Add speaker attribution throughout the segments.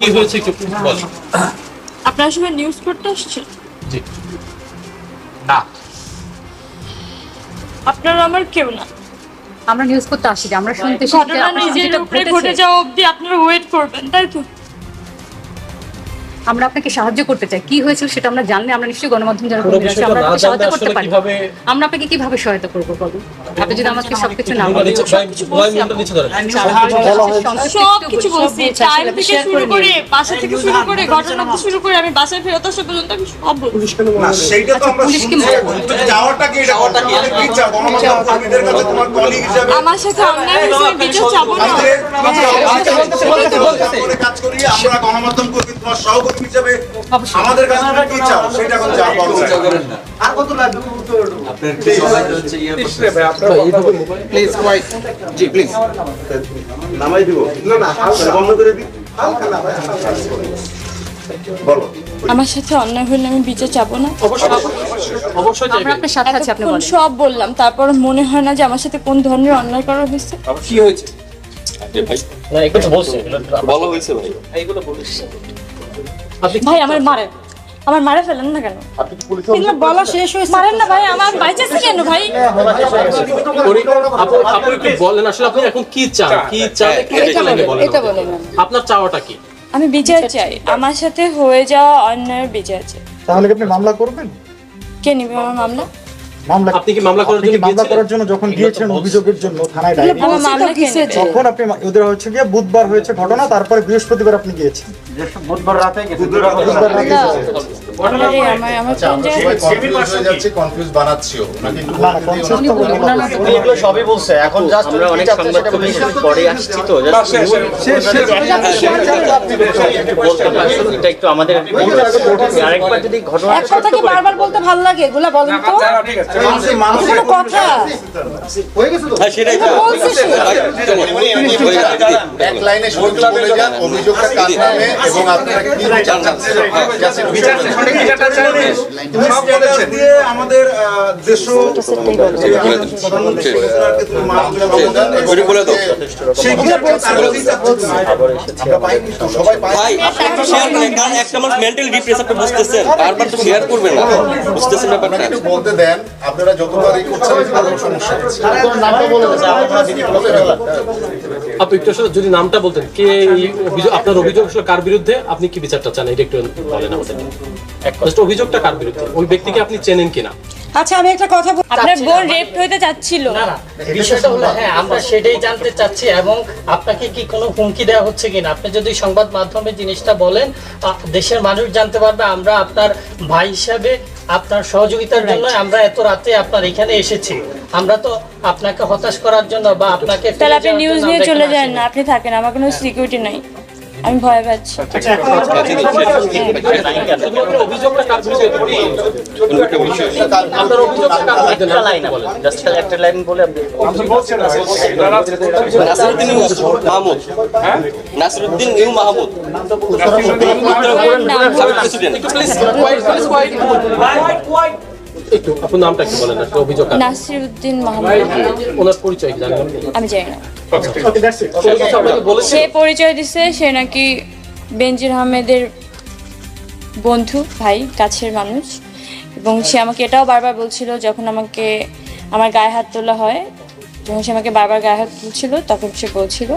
Speaker 1: কি হয়েছে একটু বল।
Speaker 2: আপনার সবাই নিউজ করতে আসছে?
Speaker 1: জি না,
Speaker 2: আপনারা আমার কেউ না।
Speaker 3: আমরা নিউজ করতে আসি, আমরা শুনতে
Speaker 2: ঘটনা নিজের উপরে ঘটে যাওয়া অবধি আপনারা ওয়েট করবেন, তাই তো?
Speaker 3: আমরা আপনাকে সাহায্য করতে চাই। কি হয়েছিল সেটা আমরা জানলে আমরা নিশ্চয়ই গণমাধ্যম যারা
Speaker 1: পুরো
Speaker 3: কর্মীরা আছে,
Speaker 1: বিষয়টা
Speaker 3: আমরা
Speaker 1: না
Speaker 3: আপনাকে
Speaker 1: জানলে
Speaker 3: সহায়তা করতে
Speaker 1: আসলে
Speaker 3: পারি।
Speaker 1: কিভাবে
Speaker 3: আমরা আপনাকে কিভাবে সহায়তা করবো বলুন? আপনি যদি আমাকে সবকিছু না
Speaker 1: মোবাইল
Speaker 3: বলেন।
Speaker 1: নিচে ধরে
Speaker 2: সবকিছু বলছি, টাইম থেকে শুরু করে বাসা থেকে শুরু করে ঘটনা থেকে শুরু করে আমি বাসায় ফেরত আসা পর্যন্ত আমি সব বলছি।
Speaker 4: না সেইটা তো আমরা
Speaker 3: পুলিশকে
Speaker 4: যাওয়াটা কি কি চাও গণমাধ্যম কর্মীদের কাছে তোমার কলিগ হিসেবে
Speaker 2: আমার সাথে অন্যায় হয়েছে, আমি বিচার চাবো না।
Speaker 4: কাজ করি আমরা গণমাধ্যম কর্মী তোমার সহকর্মী হিসেবে আমাদের কাছে তুমি কি চাও সেটা এখন জানবো। আর কত লাগবে
Speaker 5: আপনার কি সবাই হচ্ছে ইয়ে করতে প্লিজ কোয়াইট জি প্লিজ
Speaker 4: নামাই দিব না বন্ধ করে দিই হালকা নামাই বলো।
Speaker 2: আমার সাথে অন্যায় হলে আমি বিচার চাবো না।
Speaker 1: অবশ্যই
Speaker 3: আমরা আপনার সাথে আছি, আপনি
Speaker 2: এতক্ষণ
Speaker 3: বলেন।
Speaker 2: সব বললাম, তারপর মনে হয় না যে আমার সাথে কোন ধরনের অন্যায় করা হয়েছে।
Speaker 5: কি হয়েছে
Speaker 1: না এগুলো বলছি
Speaker 5: বলা হয়েছে ভাই
Speaker 1: এইগুলো বলিস
Speaker 2: ভাই আমার মারেন, আমার মারা ফেলেন না কেন? এগুলো বলা শেষ হয়েছে, মারেন না ভাই, আমার বাইচাচ্ছে কেন ভাই?
Speaker 1: আপু আপু একটু বলেন আসলে আপনি এখন কি চান, কি চান
Speaker 3: এটা বলেন।
Speaker 1: আপনার চাওয়াটা কি?
Speaker 2: আমি বিচার চাই, আমার সাথে হয়ে যাওয়া অন্যায়ের বিচার চাই।
Speaker 6: তাহলে কি আপনি মামলা করবেন?
Speaker 2: কে নিবে আমার মামলা?
Speaker 6: মামলা
Speaker 1: আপনি কি মামলা করার
Speaker 6: আপনি কি
Speaker 1: জন্য
Speaker 6: মামলা
Speaker 1: গিয়েছিলেন?
Speaker 6: করার জন্য যখন গিয়েছেন অভিযোগের জন্য থানায় ডায়েরি,
Speaker 2: আমার মামলা কে নেবে?
Speaker 6: তখন আপনি ওদের হচ্ছে গিয়ে বুধবার হয়েছে ঘটনা, তারপরে বৃহস্পতিবার আপনি গিয়েছেন। বুধবার রাতে
Speaker 2: আরে আমার কোন জায়গায়
Speaker 4: কনফিউজ বানাচ্ছিও নাকি
Speaker 7: এগুলো সবই বলছে এখন জাস্ট
Speaker 5: আমরা অনেক সংবাদ পরে আসছি তো এটা একটু আমাদের আরেকবার যদি ঘটনা
Speaker 8: এক কথা কি বারবার বলতে ভালো লাগে? এগুলা বলেন তো, কোনো কথা
Speaker 4: হয়ে গেছে তো
Speaker 5: সেটাই
Speaker 8: বলছে সে।
Speaker 4: এক লাইনে শুধু বলে যান অভিযোগটা কার নামে এবং আপনারা কি বিচার চাচ্ছেন। সব বলেছেন দিয়ে আমাদের দেশও প্রধানমন্ত্রী
Speaker 5: বলে দাও
Speaker 4: সেই বিচারটা আমরা পাইনি তো সবাই পাই।
Speaker 5: ভাই আপনি একটু শেয়ার করেন কারণ একটা মানুষ মেন্টাল ডিপ্রেস আপনি বুঝতেছেন বারবার তো শেয়ার করবেন না বুঝতেছেন ব্যাপারটা
Speaker 4: একটু বলতে দেন আপনারা যতবারই করছেন কোনো সমস্যা হচ্ছে
Speaker 1: আপনি একটু আসলে যদি নামটা বলতেন কে এই অভিযোগ, আপনার অভিযোগ আসলে কার বিরুদ্ধে, আপনি কি বিচারটা চান এটা একটু বলেন আমাদের। জাস্ট অভিযোগটা কার বিরুদ্ধে, ওই ব্যক্তিকে আপনি চেনেন কিনা?
Speaker 8: আচ্ছা আমি একটা কথা
Speaker 2: আপনার বোন রেপ হইতে চাচ্ছিল।
Speaker 9: বিষয়টা হলো হ্যাঁ আমরা সেটাই জানতে চাচ্ছি এবং আপনাকে কি কোনো হুমকি দেওয়া হচ্ছে কিনা আপনি যদি সংবাদ মাধ্যমে জিনিসটা বলেন দেশের মানুষ জানতে পারবে। আমরা আপনার ভাই হিসাবে আপনার সহযোগিতার জন্য আমরা এত রাতে আপনার এখানে এসেছি। আমরা তো আপনাকে হতাশ করার জন্য বা আপনাকে
Speaker 2: তাহলে আপনি নিউজ নিয়ে চলে যান না, আপনি থাকেন, আমার কোনো সিকিউরিটি নাই, আমি ভয় পাচ্ছি।
Speaker 1: অভিযোগটা কার বিরুদ্ধে, আপনার অভিযোগটা কার বিরুদ্ধে নামটা বলেন।
Speaker 5: জাস্ট একটা লাইন বলে আপনি নাসিরউদ্দিন মাহমুদ নাসিরউদ্দিন ইউ মাহমুদ প্রেসিডেন্ট
Speaker 1: একটু আপনার নামটা কি বলেন আসলে অভিযোগ কার?
Speaker 2: নাসিরউদ্দিন মাহমুদ,
Speaker 1: ওনার পরিচয় কি জানেন?
Speaker 2: আমি জানি না।
Speaker 1: আপনাকে বলেছে
Speaker 2: সে পরিচয় দিছে সে নাকি বেনজির আহমেদের বন্ধু, ভাই, কাছের মানুষ। এবং সে আমাকে এটাও বারবার বলছিল যখন আমাকে আমার গায়ে হাত তোলা হয়, যখন সে আমাকে বারবার গায়ে হাত তুলছিল তখন সে বলছিল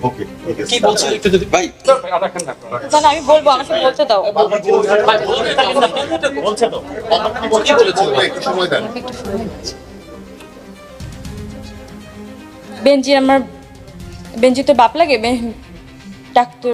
Speaker 4: ওকে ঠিক আছে
Speaker 1: কি বলছেন একটু যদি
Speaker 5: ভাই
Speaker 2: তাহলে আমি বলবো, আমাকে বলতে দাও।
Speaker 1: বলছে তো কি বলেছিল?
Speaker 4: একটু সময় দেন।
Speaker 2: বেনজির তো বাপ লাগে, ডাক্তার